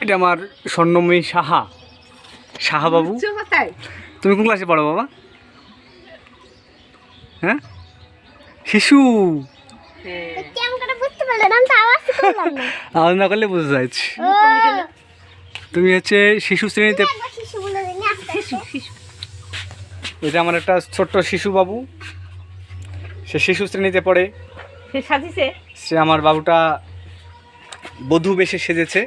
এটা আমার স্বর্ণময়ী সাহা বাবু। তুমি কোন ক্লাসে পড়ো বাবা? হ্যাঁ, শিশু। আওয়াজ না করলে বুঝতে যাচ্ছি তুমি হচ্ছে শিশু শ্রেণীতে। এটা আমার একটা ছোট্ট শিশু বাবু, সে শিশু শ্রেণীতে পড়ে। সে আমার বাবুটা বধূ বেশে সেজেছে,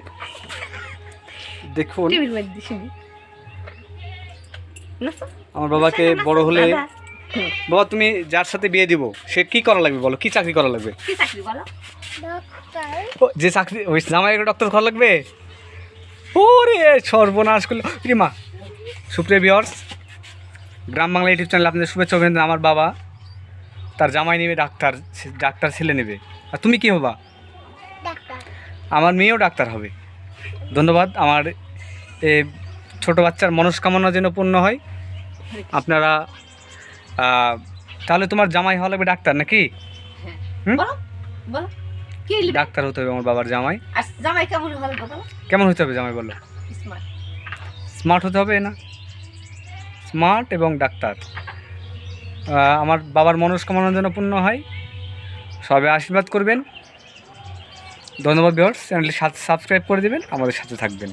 দেখুন। আমার বাবাকে বড় হলে, বাবা তুমি যার সাথে বিয়ে দিব সে কি করা লাগবে বলো? কি চাকরি করা লাগবে? যে চাকরি, ওই জামাইয়ের ডক্টর করা লাগবে? ওরে সর্বনাশ করলো রে মা। সুপ্রিয় ভিউয়ার্স, গ্রাম বাংলা ইউটিউব চ্যানেল আপনাদের শুভেচ্ছা অভিনন্দন। আমার বাবা তার জামাই নেবে ডাক্তার ছেলে নেবে, আর তুমি কি হবা? আমার মেয়েও ডাক্তার হবে। ধন্যবাদ। আমার ছোট বাচ্চার মনস্কামনা যেন পূর্ণ হয়। আপনারা তাহলে তোমার জামাই হওয়া লাগবে ডাক্তার নাকি? ডাক্তার হতে হবে আমার বাবার জামাই। কেমন হতে হবে জামাই বলো? স্মার্ট হতে হবে না? স্মার্ট এবং ডাক্তার। আমার বাবার মনস্কামনা যেন পূর্ণ হয়, সবাই আশীর্বাদ করবেন। ধন্যবাদ ভিউয়ার্স, চ্যানেলটি সাবস্ক্রাইব করে দেবেন, আমাদের সাথে থাকবেন।